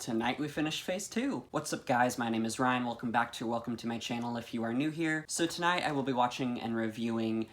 Tonight we finish phase 2. What's up guys, my name is Ryan, welcome back to welcome to my channel if you are new here. So tonight I will be watching and reviewing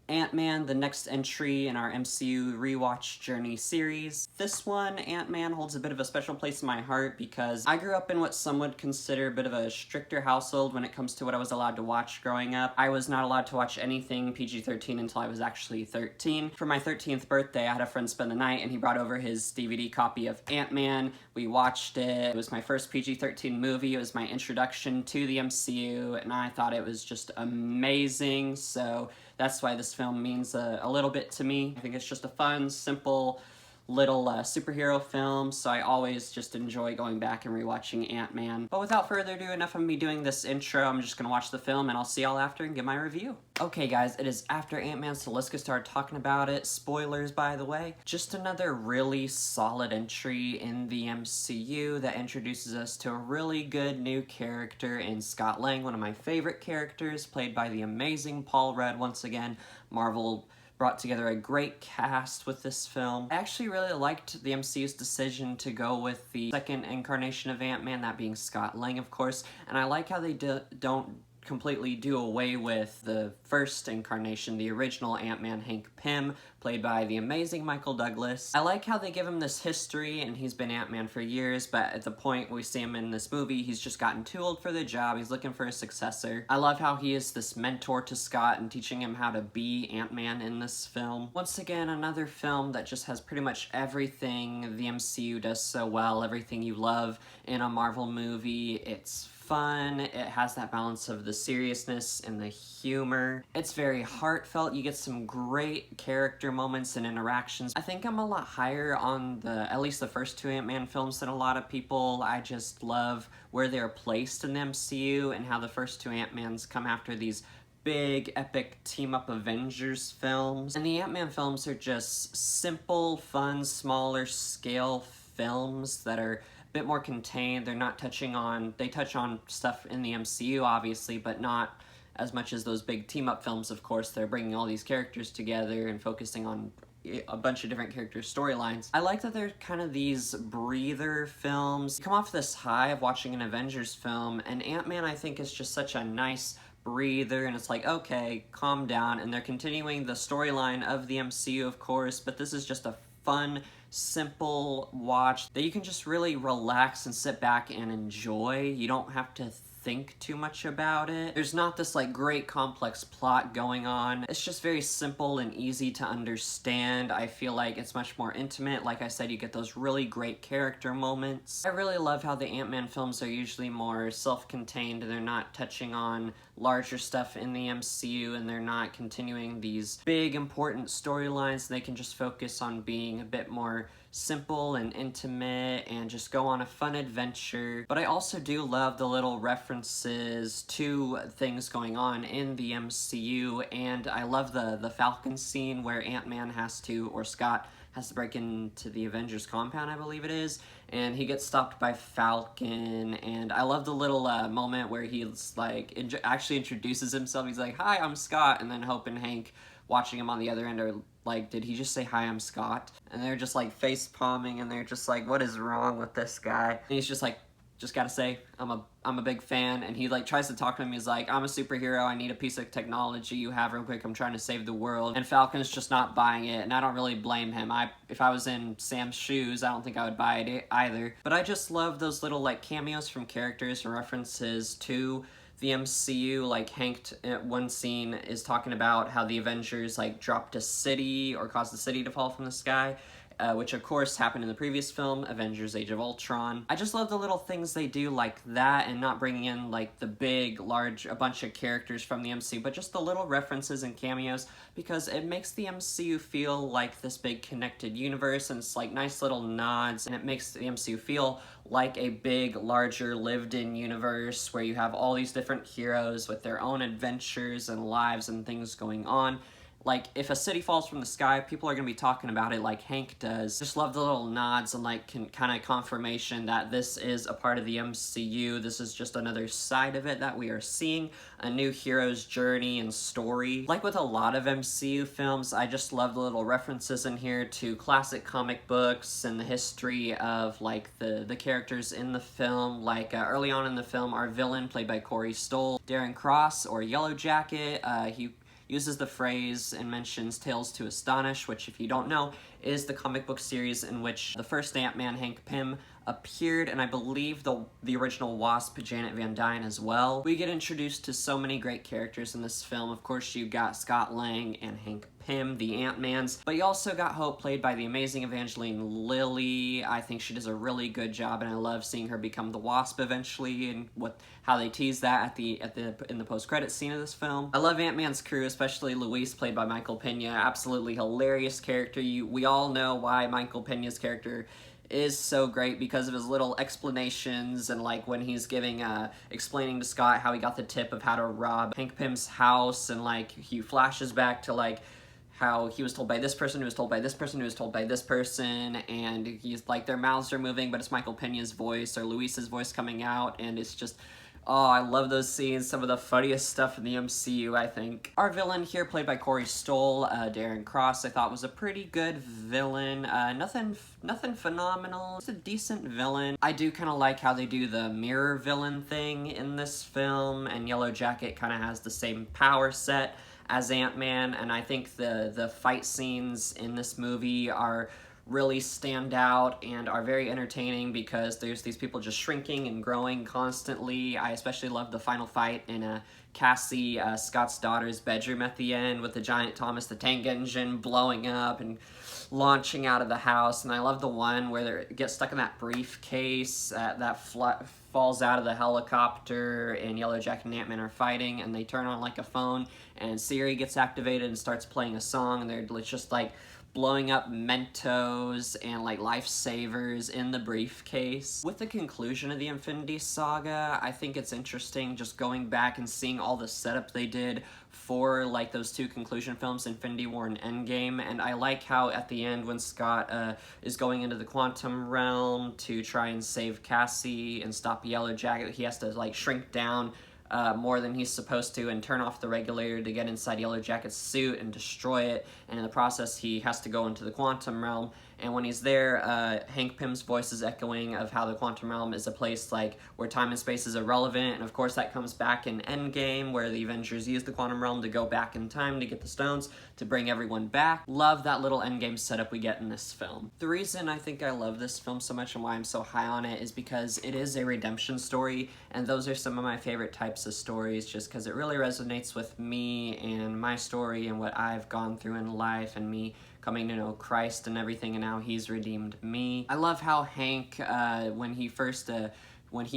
Ant-Man, the next entry in our MCU rewatch journey series. This one, Ant-Man, holds a bit of a special place in my heart because I grew up in what some would consider a bit of a stricter household when it comes to what I was allowed to watch growing up. I was not allowed to watch anything PG-13 until I was actually 13. For my 13th birthday, I had a friend spend the night and he brought over his DVD copy of Ant-Man. We watched it. It was my first PG-13 movie. It was my introduction to the MCU and I thought it was just amazing. So that's why this film means a little bit to me. I think it's just a fun, simple, little superhero film, so I always just enjoy going back and rewatching Ant-Man. But without further ado, enough of me doing this intro, I'm just gonna watch the film and I'll see y'all after and give my review. Okay guys, it is after Ant-Man, so let's get started talking about it. Spoilers, by the way. Just another really solid entry in the MCU that introduces us to a really good new character in Scott Lang, one of my favorite characters, played by the amazing Paul Rudd once again. Marvel brought together a great cast with this film. I actually really liked the MCU's decision to go with the second incarnation of Ant-Man, that being Scott Lang, of course, and I like how they don't completely do away with the first incarnation, the original Ant-Man, Hank Pym, played by the amazing Michael Douglas. I like how they give him this history, and he's been Ant-Man for years, but at the point we see him in this movie, he's just gotten too old for the job, he's looking for a successor. I love how he is this mentor to Scott and teaching him how to be Ant-Man in this film. Once again, another film that just has pretty much everything the MCU does so well, everything you love in a Marvel movie. It's fun, it has that balance of the seriousness and the humor. It's very heartfelt, you get some great character moments and interactions. I think I'm a lot higher on at least the first two Ant-Man films than a lot of people. I just love where they're placed in the MCU and how the first two Ant-Mans come after these big, epic team-up Avengers films. And the Ant-Man films are just simple, fun, smaller scale films that are bit more contained. They're not they touch on stuff in the MCU obviously, but not as much as those big team-up films, of course. They're bringing all these characters together and focusing on a bunch of different characters' storylines. I like that they're kind of these breather films. You come off this high of watching an Avengers film, and Ant-Man I think is just such a nice breather, and it's like, okay, calm down, and they're continuing the storyline of the MCU, of course, but this is just a fun, simple watch that you can just really relax and sit back and enjoy. You don't have to think too much about it. There's not this like great complex plot going on. It's just very simple and easy to understand. I feel like it's much more intimate. Like I said, you get those really great character moments. I really love how the Ant-Man films are usually more self-contained and they're not touching on larger stuff in the MCU and they're not continuing these big important storylines. They can just focus on being a bit more simple and intimate and just go on a fun adventure. But I also do love the little references to things going on in the MCU, and I love the Falcon scene where Ant-Man or Scott has to break into the Avengers compound, I believe it is, and he gets stopped by Falcon, and I love the little moment where he's like, actually introduces himself. He's like, "Hi, I'm Scott," and then Hope and Hank, watching him on the other end, are like, "Did he just say, 'Hi, I'm Scott'?" And they're just like face palming and they're just like, "What is wrong with this guy?" And he's just like, "Just gotta say, I'm a big fan." And he like tries to talk to him. He's like, "I'm a superhero. I need a piece of technology you have real quick. I'm trying to save the world." And Falcon's just not buying it, and I don't really blame him. If I was in Sam's shoes, I don't think I would buy it either. But I just love those little like cameos from characters and references to the MCU. Like Hank at one scene is talking about how the Avengers like dropped a city or caused the city to fall from the sky, which of course happened in the previous film, Avengers Age of Ultron. I just love the little things they do like that, and not bringing in like the big, a bunch of characters from the MCU, but just the little references and cameos, because it makes the MCU feel like this big connected universe, and it's like nice little nods, and it makes the MCU feel like a big, larger, lived-in universe where you have all these different heroes with their own adventures and lives and things going on. like, if a city falls from the sky, people are gonna be talking about it like Hank does. Just love the little nods and, like, kind of confirmation that this is a part of the MCU. This is just another side of it that we are seeing, a new hero's journey and story. Like with a lot of MCU films, I just love the little references in here to classic comic books and the history of, like, the characters in the film. Like, early on in the film, our villain, played by Corey Stoll, Darren Cross, or Yellow Jacket, he uses the phrase and mentions Tales to Astonish, which, if you don't know, is the comic book series in which the first Ant-Man, Hank Pym, appeared, and I believe the original Wasp, Janet Van Dyne, as well. We get introduced to so many great characters in this film. Of course, you got Scott Lang and Hank Pym, the Ant-Mans, but you also got Hope, played by the amazing Evangeline Lilly. I think she does a really good job, and I love seeing her become the Wasp eventually, and how they tease that in the post-credit scene of this film. I love Ant-Man's crew, especially Luis, played by Michael Pena. Absolutely hilarious character. We all know why Michael Pena's character is so great, because of his little explanations, and like when he's explaining to Scott how he got the tip of how to rob Hank Pym's house, and like he flashes back to like how he was told by this person, who was told by this person, who was told by this person, and he's like, their mouths are moving, but it's Michael Pena's voice or Luis's voice coming out, and it's just, oh, I love those scenes. Some of the funniest stuff in the MCU, I think. Our villain here, played by Corey Stoll, Darren Cross, I thought was a pretty good villain. Nothing phenomenal. It's a decent villain. I do kind of like how they do the mirror villain thing in this film, and Yellow Jacket kind of has the same power set as Ant-Man, and I think the fight scenes in this movie really stand out and are very entertaining, because there's these people just shrinking and growing constantly. I especially love the final fight in Cassie, Scott's daughter's bedroom at the end, with the giant Thomas the Tank Engine blowing up and launching out of the house. And I love the one where they get stuck in that briefcase that falls out of the helicopter, and Yellow Jacket and Ant-Man are fighting, and they turn on like a phone, and Siri gets activated and starts playing a song, and they're just like blowing up Mentos and like lifesavers in the briefcase. With the conclusion of the Infinity Saga, I think it's interesting just going back and seeing all the setup they did for like those two conclusion films, Infinity War and Endgame, and I like how at the end when Scott is going into the quantum realm to try and save Cassie and stop Yellow Jacket, he has to like shrink down more than he's supposed to and turn off the regulator to get inside Yellow Jacket's suit and destroy it, and in the process he has to go into the quantum realm. And when he's there, Hank Pym's voice is echoing of how the quantum realm is a place like where time and space is irrelevant, and of course that comes back in Endgame, where the Avengers use the quantum realm to go back in time to get the stones to bring everyone back. Love that little Endgame setup we get in this film. The reason I think I love this film so much and why I'm so high on it is because it is a redemption story, and those are some of my favorite types of stories, just because it really resonates with me and my story and what I've gone through in life, and me coming to know Christ and everything, and how he's redeemed me. I love how Hank, when he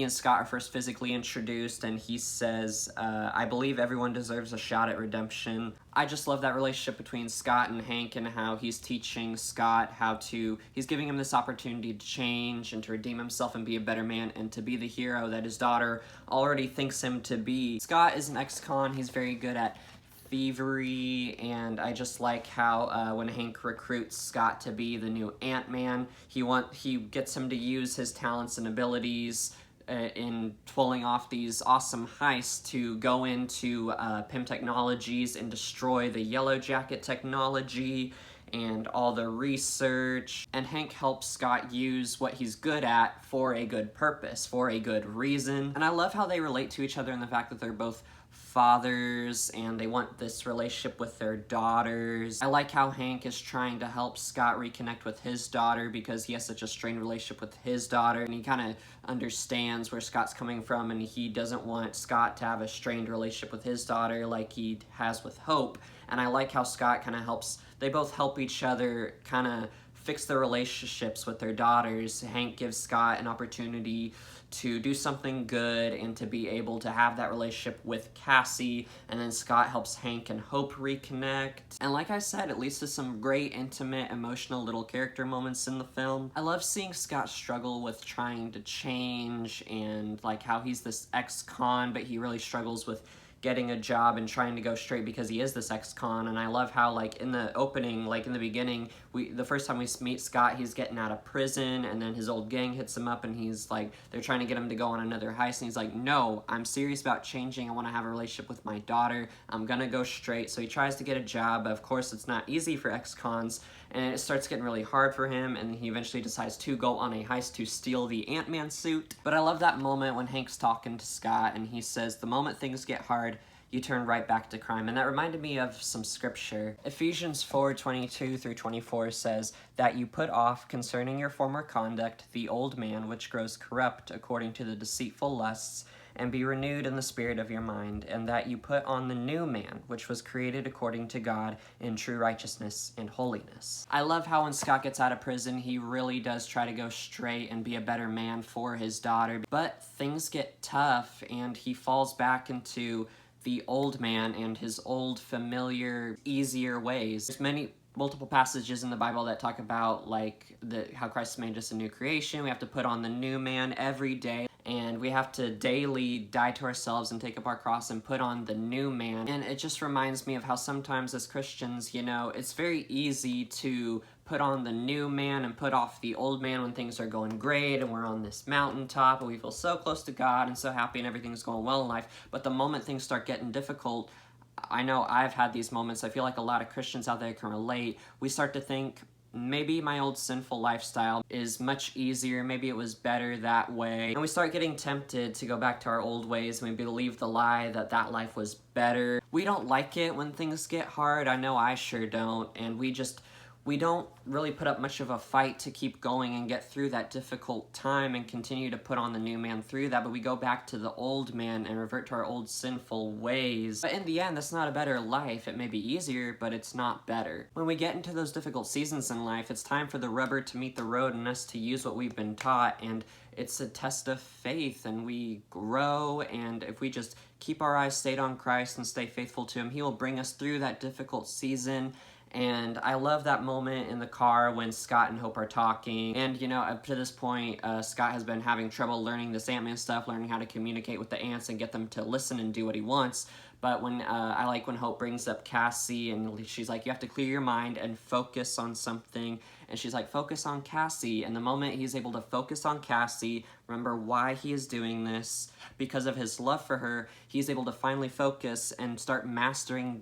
and Scott are first physically introduced, and he says, I believe everyone deserves a shot at redemption. I just love that relationship between Scott and Hank, and how he's teaching Scott he's giving him this opportunity to change and to redeem himself and be a better man and to be the hero that his daughter already thinks him to be. Scott is an ex-con, he's very good at thievery, and I just like how when Hank recruits Scott to be the new Ant-Man, he gets him to use his talents and abilities in pulling off these awesome heists to go into Pym Technologies and destroy the Yellow Jacket technology and all the research, and Hank helps Scott use what he's good at for a good purpose, for a good reason. And I love how they relate to each other in the fact that they're both fathers and they want this relationship with their daughters. I like how Hank is trying to help Scott reconnect with his daughter because he has such a strained relationship with his daughter, and he kind of understands where Scott's coming from, and he doesn't want Scott to have a strained relationship with his daughter like he has with Hope. And I like how Scott kind of they both help each other kind of fix their relationships with their daughters. Hank gives Scott an opportunity to do something good and to be able to have that relationship with Cassie, and then Scott helps Hank and Hope reconnect. And like I said, it leads to some great, intimate, emotional little character moments in the film. I love seeing Scott struggle with trying to change, and like how he's this ex-con, but he really struggles with getting a job and trying to go straight because he is this ex-con. And I love how, like, in the opening, like in the beginning, the first time we meet Scott, he's getting out of prison, and then his old gang hits him up, and he's like, they're trying to get him to go on another heist, and he's like, no, I'm serious about changing. I want to have a relationship with my daughter. I'm gonna go straight. So he tries to get a job, but of course it's not easy for ex-cons, and it starts getting really hard for him, and he eventually decides to go on a heist to steal the Ant-Man suit. But I love that moment when Hank's talking to Scott, and he says, the moment things get hard, you turn right back to crime. And that reminded me of some scripture. Ephesians 4:22 through 24 says that you put off concerning your former conduct the old man which grows corrupt according to the deceitful lusts, and be renewed in the spirit of your mind, and that you put on the new man, which was created according to God in true righteousness and holiness. I love how when Scott gets out of prison, he really does try to go straight and be a better man for his daughter, but things get tough, and he falls back into the old man and his old familiar, easier ways. There's multiple passages in the Bible that talk about like how Christ made us a new creation. We have to put on the new man every day, and we have to daily die to ourselves and take up our cross and put on the new man. And it just reminds me of how sometimes as Christians, you know, it's very easy to put on the new man and put off the old man when things are going great and we're on this mountaintop and we feel so close to God and so happy and everything's going well in life. But the moment things start getting difficult, I know I've had these moments, I feel like a lot of Christians out there can relate, we start to think, maybe my old sinful lifestyle is much easier, maybe it was better that way. And we start getting tempted to go back to our old ways, and we believe the lie that that life was better. We don't like it when things get hard, I know I sure don't, and we don't really put up much of a fight to keep going and get through that difficult time and continue to put on the new man through that, but we go back to the old man and revert to our old sinful ways. But in the end, that's not a better life. It may be easier, but it's not better. When we get into those difficult seasons in life, it's time for the rubber to meet the road and us to use what we've been taught, and it's a test of faith, and we grow, and if we just keep our eyes stayed on Christ and stay faithful to Him, He will bring us through that difficult season. And I love that moment in the car when Scott and Hope are talking. And, you know, up to this point, Scott has been having trouble learning this Ant-Man stuff, learning how to communicate with the ants and get them to listen and do what he wants. But when I like when Hope brings up Cassie, and she's like, you have to clear your mind and focus on something. And she's like, focus on Cassie. And the moment he's able to focus on Cassie, remember why he is doing this, because of his love for her, he's able to finally focus and start mastering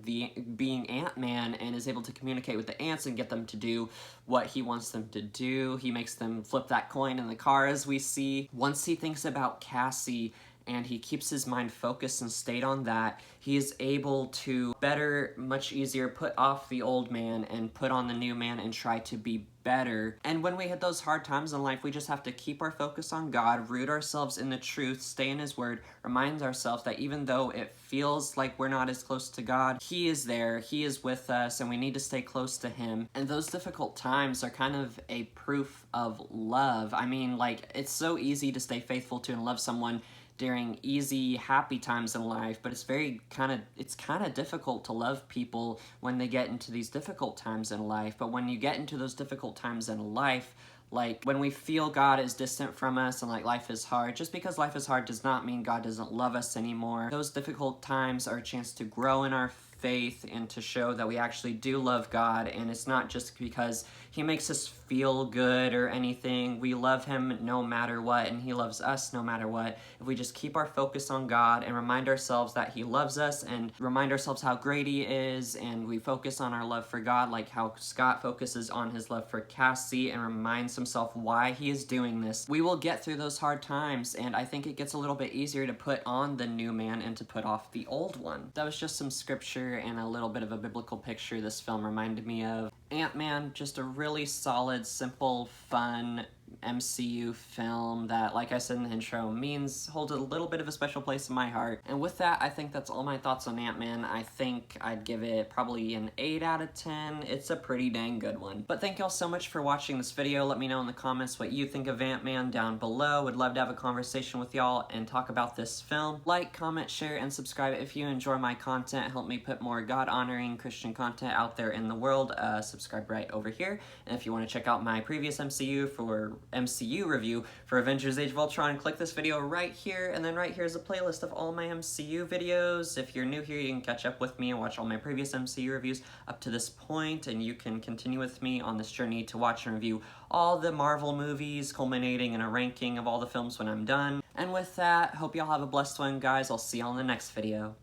being Ant-Man, and is able to communicate with the ants and get them to do what he wants them to do. He makes them flip that coin in the car, as we see. Once he thinks about Cassie and he keeps his mind focused and stayed on that, he is able to better, much easier, put off the old man and put on the new man and try to be better. And when we hit those hard times in life, we just have to keep our focus on God, root ourselves in the truth, stay in His Word, remind ourselves that even though it feels like we're not as close to God, He is there, He is with us, and we need to stay close to Him. And those difficult times are kind of a proof of love. I mean, like, it's so easy to stay faithful to and love someone during easy, happy times in life, but it's kind of difficult to love people when they get into these difficult times in life. But when you get into those difficult times in life, like when we feel God is distant from us and like life is hard, just because life is hard does not mean God doesn't love us anymore. Those difficult times are a chance to grow in our faith and to show that we actually do love God, and it's not just because He makes us feel good or anything. We love Him no matter what, and He loves us no matter what. If we just keep our focus on God and remind ourselves that He loves us, and remind ourselves how great He is, and we focus on our love for God, like how Scott focuses on his love for Cassie and reminds himself why he is doing this, we will get through those hard times. And I think it gets a little bit easier to put on the new man and to put off the old one. That was just some scripture and a little bit of a biblical picture this film reminded me of. Ant-Man, just a really solid, simple, fun MCU film that, like I said in the intro, holds a little bit of a special place in my heart. And with that, I think that's all my thoughts on Ant-Man. I think I'd give it probably an 8 out of 10. It's a pretty dang good one. But thank y'all so much for watching this video. Let me know in the comments what you think of Ant-Man down below. Would love to have a conversation with y'all and talk about this film. Like, comment, share, and subscribe if you enjoy my content. Help me put more God-honoring Christian content out there in the world. Subscribe right over here. And if you want to check out my previous MCU for MCU review for Avengers Age of Ultron, click this video right here, and then right here is a playlist of all my MCU videos. If you're new here, you can catch up with me and watch all my previous MCU reviews up to this point, and you can continue with me on this journey to watch and review all the Marvel movies, culminating in a ranking of all the films when I'm done. And with that, hope y'all have a blessed one, guys. I'll see y'all in the next video.